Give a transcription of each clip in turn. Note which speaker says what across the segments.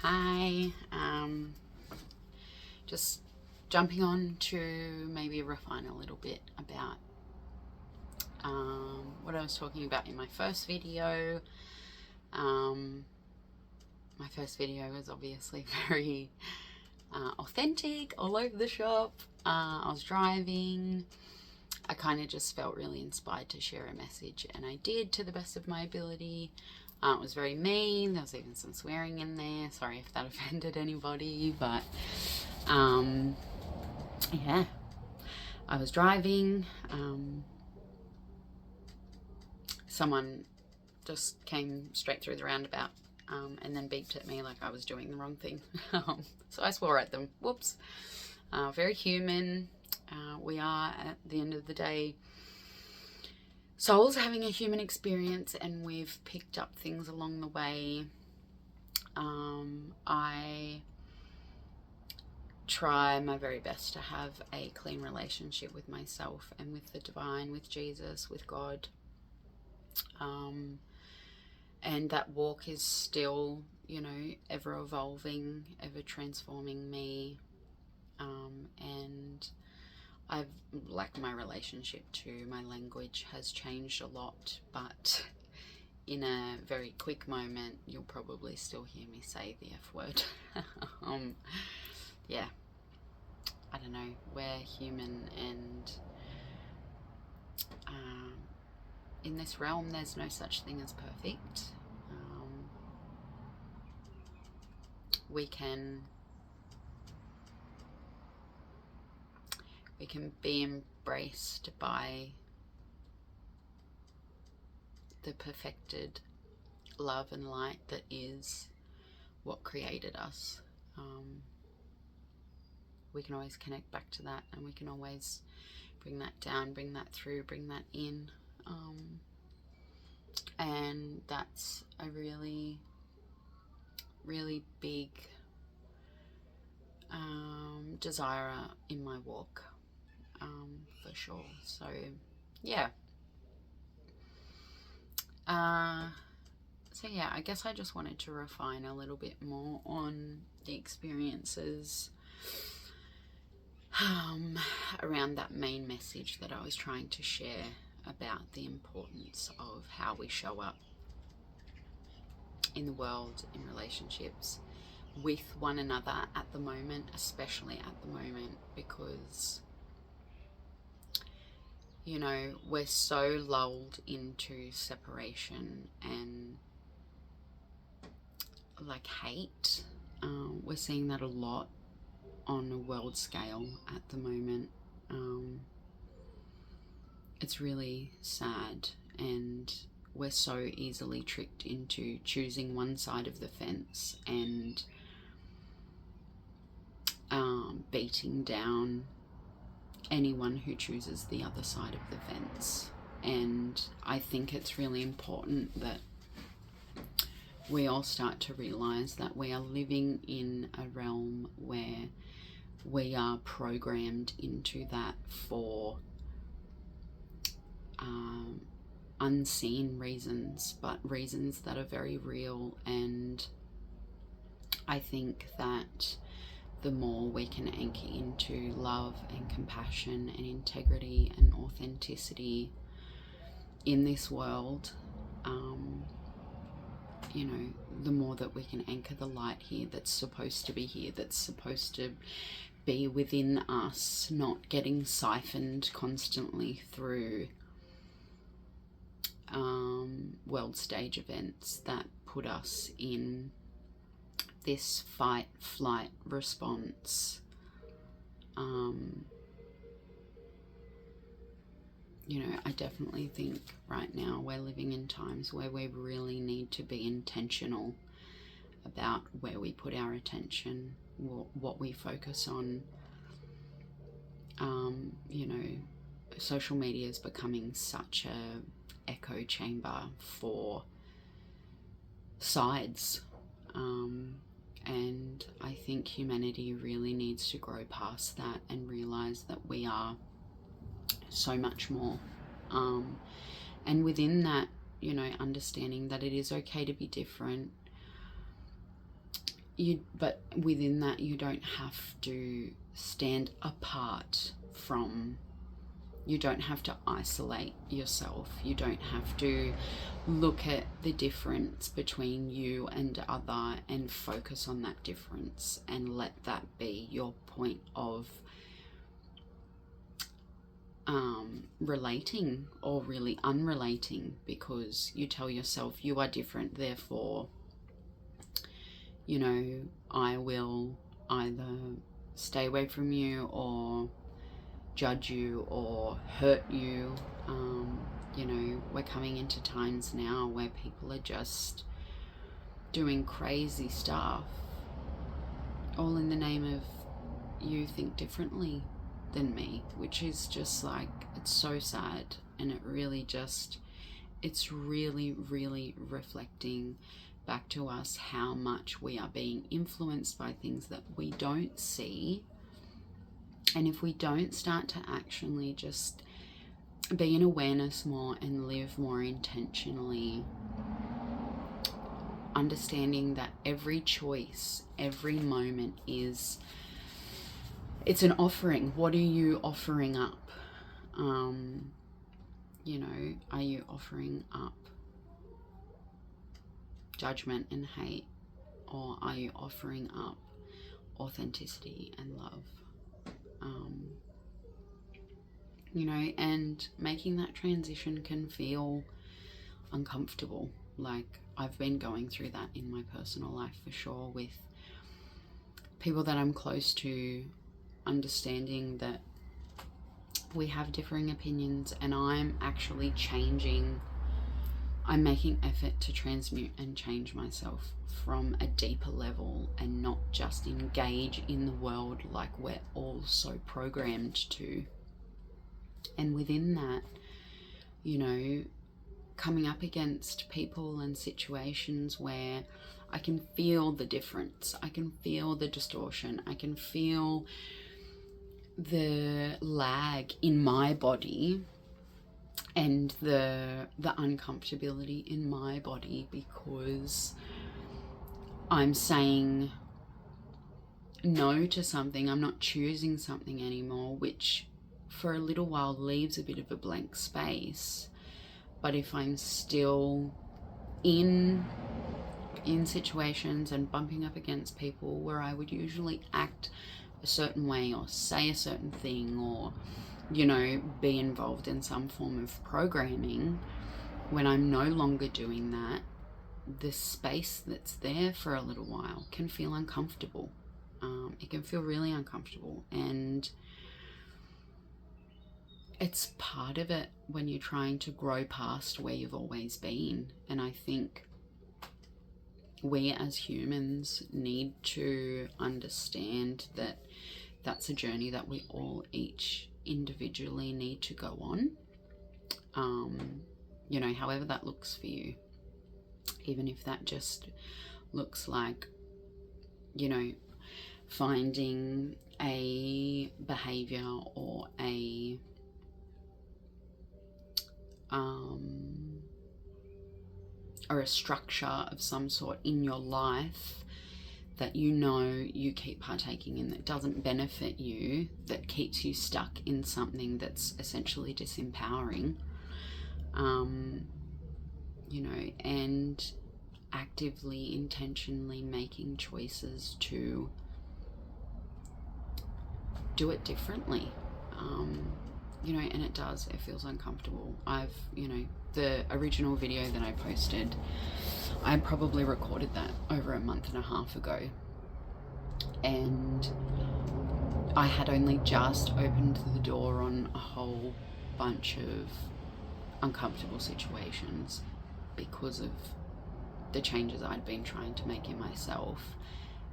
Speaker 1: Hi, just jumping on to maybe refine a little bit about what I was talking about in my first video. My first video was obviously very authentic, all over the shop. I was driving. I kind of just felt really inspired to share a message, and I did to the best of my ability. It was very mean. There was even some swearing in there. Sorry if that offended anybody, but yeah, I was driving. Someone just came straight through the roundabout and then beeped at me like I was doing the wrong thing. So I swore at them. Whoops. Very human. We are, at the end of the day, souls having a human experience, and we've picked up things along the way. I try my very best to have a clean relationship with myself and with the divine, with Jesus, with God. And that walk is still, ever evolving, ever transforming me. And my relationship to my language has changed a lot, but in a very quick moment, you'll probably still hear me say the F word. Yeah, I don't know, we're human, and in this realm, there's no such thing as perfect. We can be embraced by the perfected love and light that is what created us. We can always connect back to that, and we can always bring that down, bring that through, bring that in. And that's a really, really big desire in my walk, for sure. So yeah. So yeah, I guess I just wanted to refine a little bit more on the experiences around that main message that I was trying to share about the importance of how we show up in the world, in relationships, with one another at the moment, especially at the moment, because we're so lulled into separation and hate. We're seeing that a lot on a world scale at the moment. It's really sad, and we're so easily tricked into choosing one side of the fence and beating down anyone who chooses the other side of the fence. And I think it's really important that we all start to realize that we are living in a realm where we are programmed into that for unseen reasons, but reasons that are very real. And I think that the more we can anchor into love and compassion and integrity and authenticity in this world, the more that we can anchor the light here that's supposed to be here, that's supposed to be within us, not getting siphoned constantly through world stage events that put us in this fight flight response. I definitely think right now we're living in times where we really need to be intentional about where we put our attention, what we focus on. Social media is becoming such a echo chamber for sides, and I think humanity really needs to grow past that and realize that we are so much more, and within that, understanding that it is okay to be different. but within that, you don't have to stand apart from, you don't have to isolate yourself. You don't have to look at the difference between you and other and focus on that difference and let that be your point of relating, or really unrelating, because you tell yourself you are different, therefore, you know, I will either stay away from you or judge you or hurt you. You know, we're coming into times now where people are just doing crazy stuff, all in the name of you think differently than me, which is just like, it's so sad. And it really just, it's really, really reflecting back to us how much we are being influenced by things that we don't see. And if we don't start to actually just be in awareness more and live more intentionally, understanding that every choice, every moment is, it's an offering. What are you offering up? You know, are you offering up judgment and hate, or are you offering up authenticity and love? You know, and making that transition can feel uncomfortable. Like, I've been going through that in my personal life for sure, with people that I'm close to, understanding that we have differing opinions, and I'm actually changing. I'm making effort to transmute and change myself from a deeper level and not just engage in the world like we're all so programmed to. And within that, you know, coming up against people and situations where I can feel the difference, I can feel the distortion, I can feel the lag in my body and the uncomfortability in my body, because I'm saying no to something, I'm not choosing something anymore, which for a little while leaves a bit of a blank space. But if I'm still in situations and bumping up against people where I would usually act a certain way or say a certain thing, or, you know, be involved in some form of programming, when I'm no longer doing that, the space that's there for a little while can feel uncomfortable. It can feel really uncomfortable, and it's part of it when you're trying to grow past where you've always been. And I think we as humans need to understand that that's a journey that we all each individually need to go on. You know, however that looks for you, even if that just looks like, you know, finding a behavior or a structure of some sort in your life that you know you keep partaking in that doesn't benefit you, that keeps you stuck in something that's essentially disempowering, you know, and actively, intentionally making choices to do it differently. You know, and it feels uncomfortable. You know, the original video that I posted, I probably recorded that over a month and a half ago, and I had only just opened the door on a whole bunch of uncomfortable situations because of the changes I'd been trying to make in myself,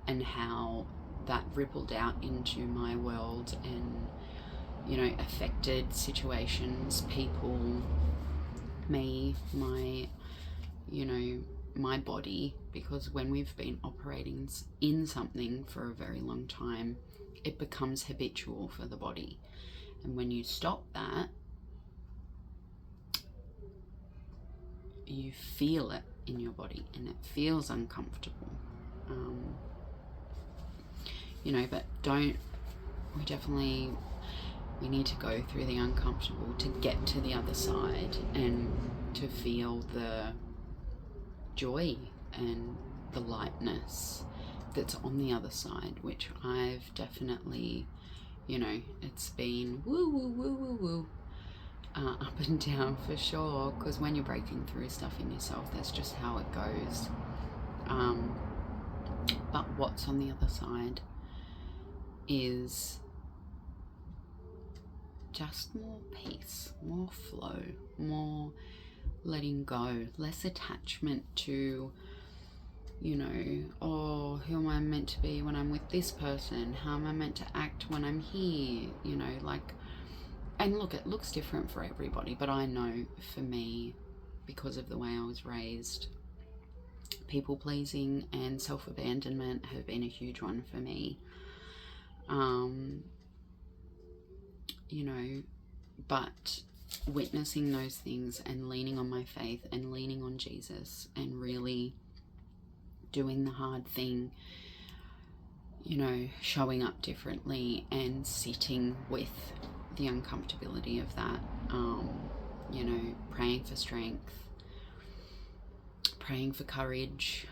Speaker 1: and how that rippled out into my world and, you know, affected situations, people, me, my, you know, my body. Because when we've been operating in something for a very long time, it becomes habitual for the body. And when you stop that, you feel it in your body and it feels uncomfortable. you know, but we need to go through the uncomfortable to get to the other side and to feel the joy and the lightness that's on the other side, which I've definitely, you know, it's been woo woo woo woo woo up and down for sure, because when you're breaking through stuff in yourself, that's just how it goes. But what's on the other side is just more peace, more flow, more letting go, less attachment to, you know, oh, who am I meant to be when I'm with this person? How am I meant to act when I'm here? You know, like, and look, it looks different for everybody, but I know for me, because of the way I was raised, people pleasing and self-abandonment have been a huge one for me. You know, but witnessing those things and leaning on my faith and leaning on Jesus and really doing the hard thing, you know, showing up differently and sitting with the uncomfortability of that, you know, praying for strength, praying for courage.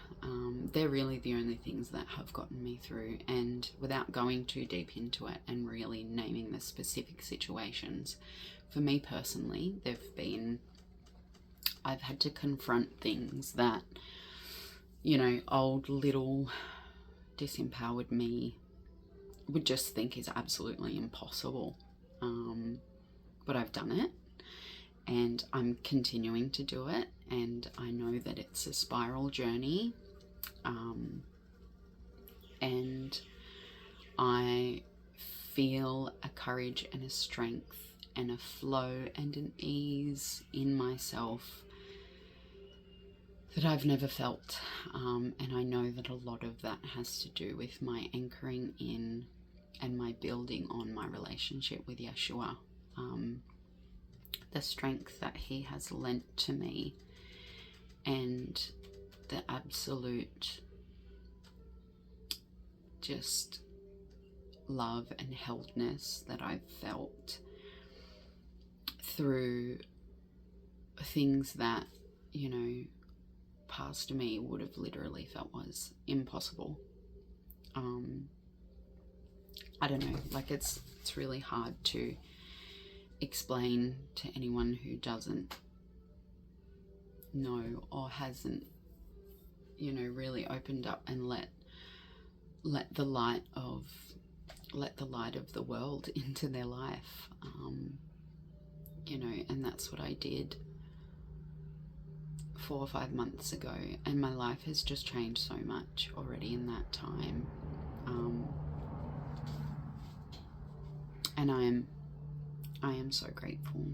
Speaker 1: They're really the only things that have gotten me through, and without going too deep into it and really naming the specific situations, for me personally, I've had to confront things that, you know, old little disempowered me would just think is absolutely impossible. But I've done it, and I'm continuing to do it, and I know that it's a spiral journey, and I feel a courage and a strength and a flow and an ease in myself that I've never felt, and I know that a lot of that has to do with my anchoring in and my building on my relationship with Yeshua, the strength that he has lent to me, and the absolute just love and heldness that I've felt through things that, you know, past me would have literally felt was impossible. I don't know, like it's really hard to explain to anyone who doesn't know or hasn't, you know, really opened up and let the light of the world into their life, you know, and that's what I did 4 or 5 months ago, and my life has just changed so much already in that time, and I am so grateful.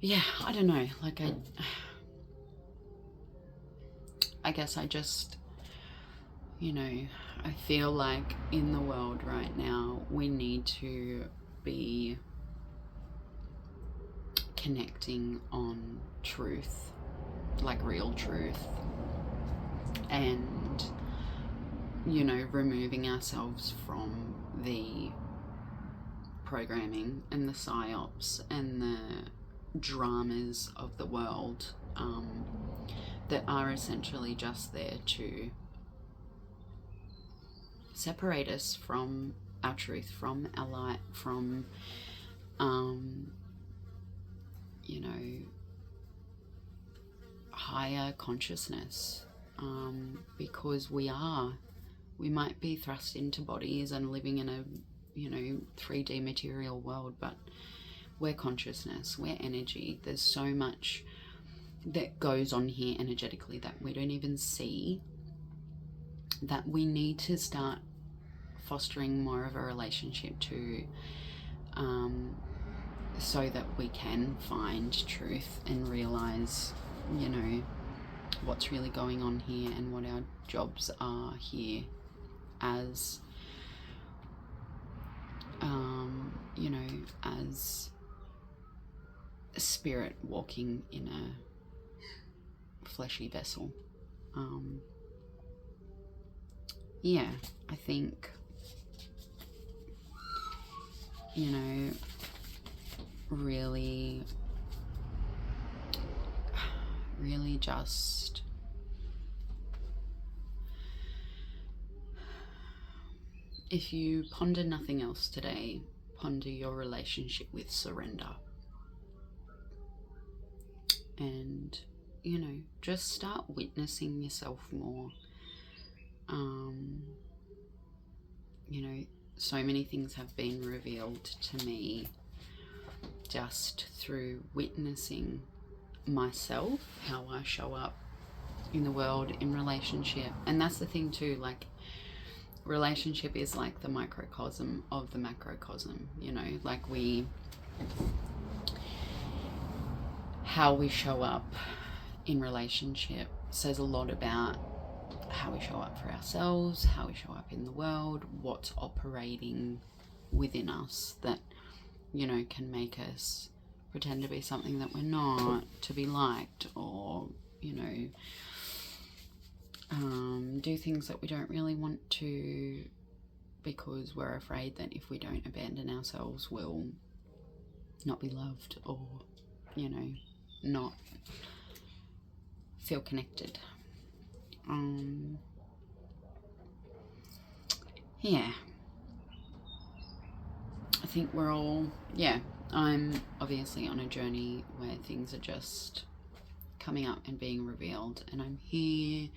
Speaker 1: Yeah, I don't know, like I guess I just, you know, I feel like in the world right now we need to be connecting on truth, like real truth, and, you know, removing ourselves from the programming and the psyops and the dramas of the world, that are essentially just there to separate us from our truth, from our light, from, you know, higher consciousness, because we might be thrust into bodies and living in a, you know, 3D material world, but we're consciousness, we're energy. There's so much that goes on here energetically that we don't even see, that we need to start fostering more of a relationship to, so that we can find truth and realize, you know, what's really going on here and what our jobs are here as, you know, as a spirit walking in a fleshy vessel. yeah, I think, you know, really just if you ponder nothing else today, ponder your relationship with surrender. And, you know, just start witnessing yourself more. You know, so many things have been revealed to me just through witnessing myself, how I show up in the world, in relationship. And that's the thing too, like, relationship is like the microcosm of the macrocosm, you know, like how we show up in relationship says a lot about how we show up for ourselves, how we show up in the world, what's operating within us that, you know, can make us pretend to be something that we're not, to be liked, or, you know, do things that we don't really want to because we're afraid that if we don't abandon ourselves, we'll not be loved, or, you know, not feel connected. Yeah, I think we're all, yeah, I'm obviously on a journey where things are just coming up and being revealed, and I'm here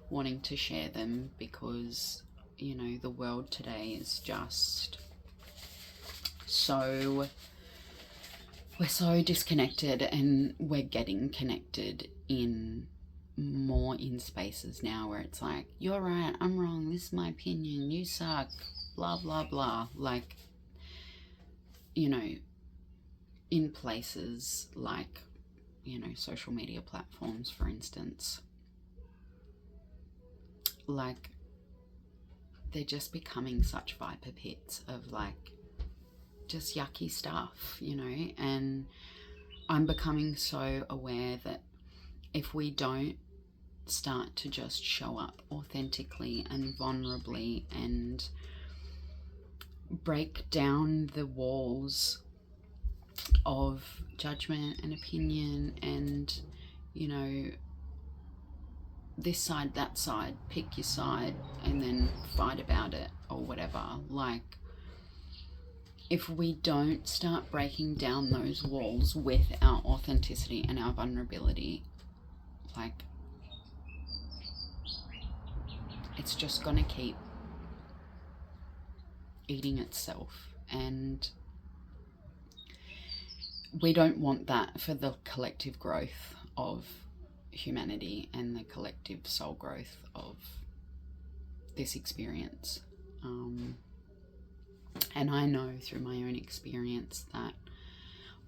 Speaker 1: wanting to share them because, you know, the world today is just so, we're so disconnected, and we're getting connected in more in spaces now where it's like, you're right, I'm wrong, this is my opinion, you suck, blah blah blah. Like, you know, in places like, you know, social media platforms, for instance, like, they're just becoming such viper pits of like just yucky stuff, you know. And I'm becoming so aware that if we don't start to just show up authentically and vulnerably and break down the walls of judgment and opinion and, you know, this side, that side, pick your side and then fight about it or whatever, like, if we don't start breaking down those walls with our authenticity and our vulnerability, like, it's just gonna keep eating itself. And we don't want that for the collective growth of humanity and the collective soul growth of this experience. And I know through my own experience that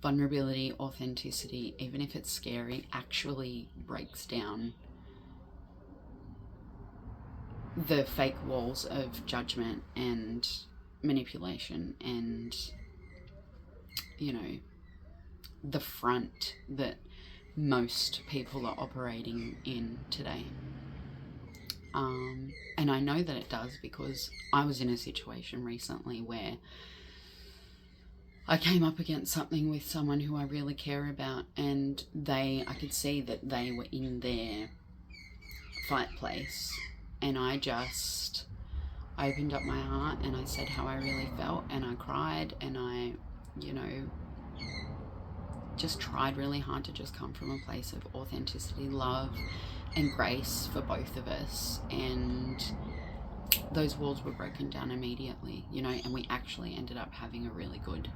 Speaker 1: vulnerability, authenticity, even if it's scary, actually breaks down the fake walls of judgment and manipulation and, you know, the front that most people are operating in today. And I know that it does because I was in a situation recently where I came up against something with someone who I really care about, and I could see that they were in their fight place, and I just opened up my heart and I said how I really felt, and I cried, and I, you know, just tried really hard to just come from a place of authenticity, love and grace for both of us. And those walls were broken down immediately, you know, and we actually ended up having a really good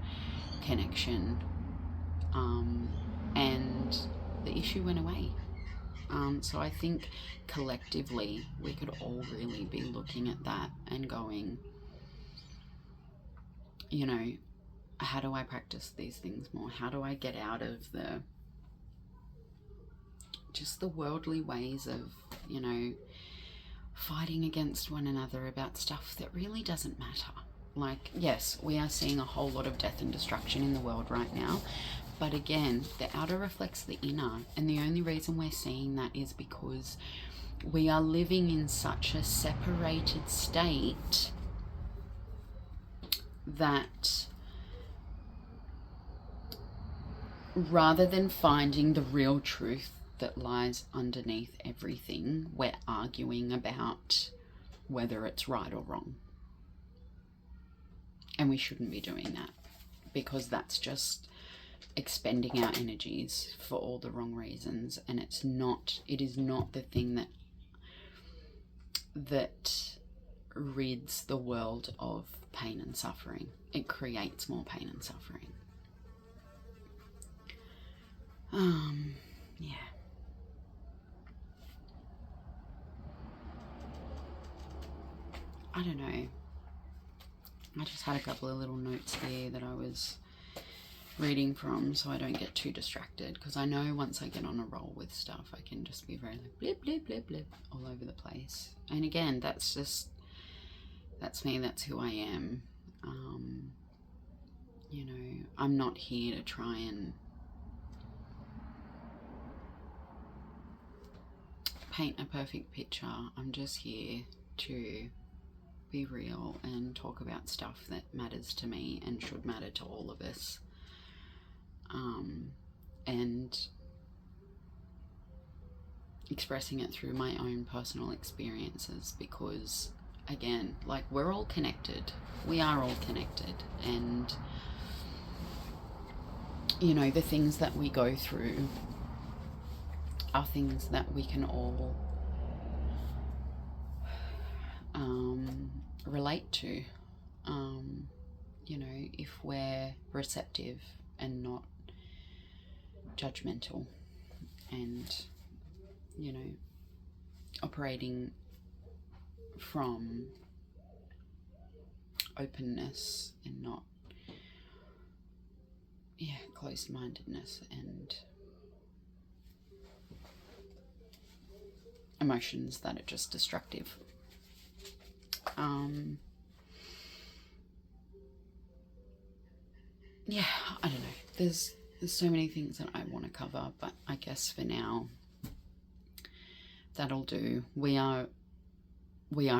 Speaker 1: connection, and the issue went away. So I think collectively we could all really be looking at that and going, you know, how do I practice these things more? How do I get out of just the worldly ways of, you know, fighting against one another about stuff that really doesn't matter? Like, yes, we are seeing a whole lot of death and destruction in the world right now, But again, the outer reflects the inner, and the only reason we're seeing that is because we are living in such a separated state that rather than finding the real truth that lies underneath everything, we're arguing about whether it's right or wrong. And we shouldn't be doing that, because that's just expending our energies for all the wrong reasons, and it is not the thing that rids the world of pain and suffering. It creates more pain and suffering. Yeah. I don't know. I just had a couple of little notes here that I was reading from, so I don't get too distracted, because I know once I get on a roll with stuff, I can just be very like blip, blip, blip, blip all over the place. And again, that's me, that's who I am. You know, I'm not here to try and paint a perfect picture. I'm just here to be real and talk about stuff that matters to me and should matter to all of us. And expressing it through my own personal experiences, because again, like, we're all connected. We are all connected, and you know, the things that we go through are things that we can all relate to, you know, if we're receptive and not judgmental, and you know, operating from openness and not closed-mindedness and emotions that are just destructive. Yeah, I don't know. There's so many things that I want to cover, but I guess for now that'll do. We are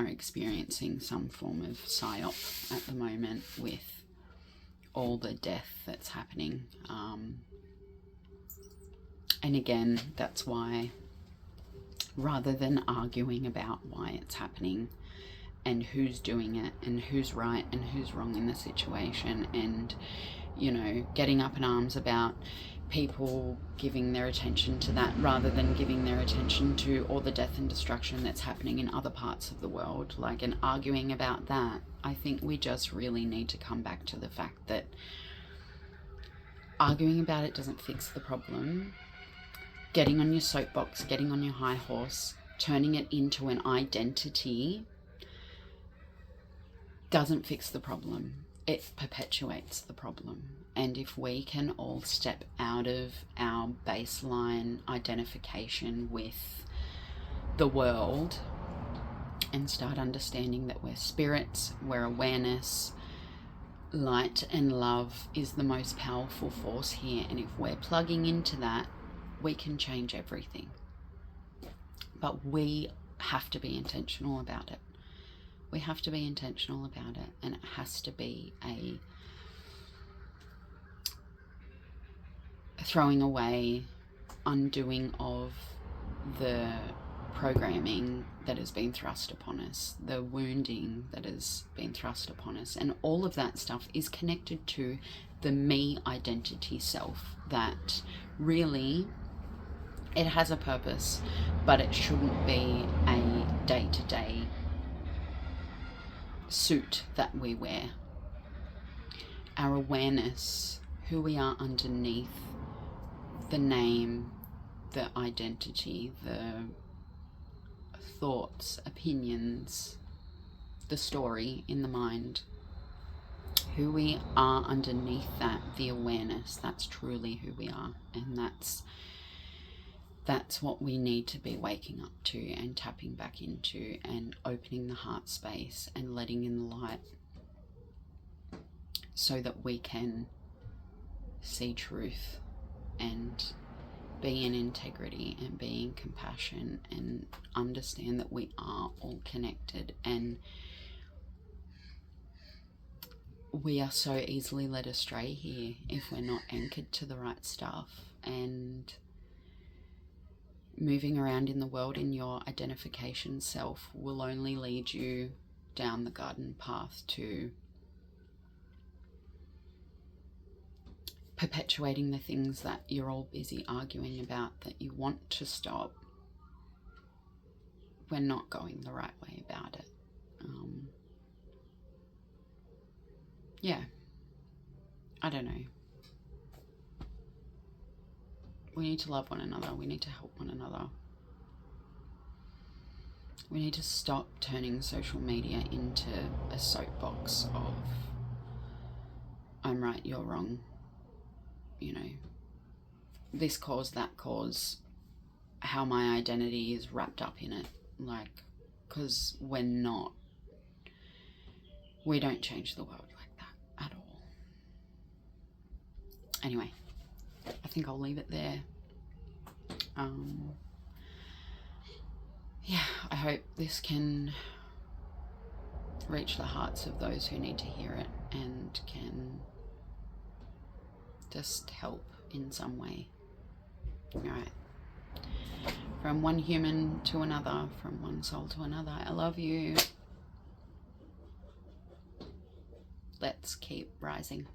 Speaker 1: experiencing some form of psyop at the moment with all the death that's happening. And again, that's why, rather than arguing about why it's happening and who's doing it and who's right and who's wrong in the situation, and you know, getting up in arms about people giving their attention to that rather than giving their attention to all the death and destruction that's happening in other parts of the world, like, and arguing about that, I think we just really need to come back to the fact that arguing about it doesn't fix the problem. Getting on your soapbox, getting on your high horse, turning it into an identity doesn't fix the problem. It perpetuates the problem. And if we can all step out of our baseline identification with the world and start understanding that we're spirits, we're awareness, light and love is the most powerful force here, and if we're plugging into that, we can change everything. But we have to be intentional about it. We have to be intentional about it, and it has to be a throwing away, undoing of the programming that has been thrust upon us, the wounding that has been thrust upon us, and all of that stuff is connected to the me identity self, that really it has a purpose, but it shouldn't be a day-to-day suit that we wear. Our awareness, who we are underneath the name, the identity, the thoughts, opinions, the story in the mind, who we are underneath that, the awareness, that's truly who we are. And that's what we need to be waking up to and tapping back into, and opening the heart space and letting in the light, so that we can see truth and be in integrity and be in compassion and understand that we are all connected, and we are so easily led astray here if we're not anchored to the right stuff. And moving around in the world in your identification self will only lead you down the garden path to perpetuating the things that you're all busy arguing about that you want to stop. We're not going the right way about it. Yeah, I don't know. We need to love one another. We need to help one another. We need to stop turning social media into a soapbox of I'm right, you're wrong. You know, this cause, that cause, how my identity is wrapped up in it. Like, because we're not. We don't change the world like that at all. Anyway, I think I'll leave it there. Yeah, I hope this can reach the hearts of those who need to hear it and can just help in some way. All right. From one human to another, from one soul to another, I love you. Let's keep rising.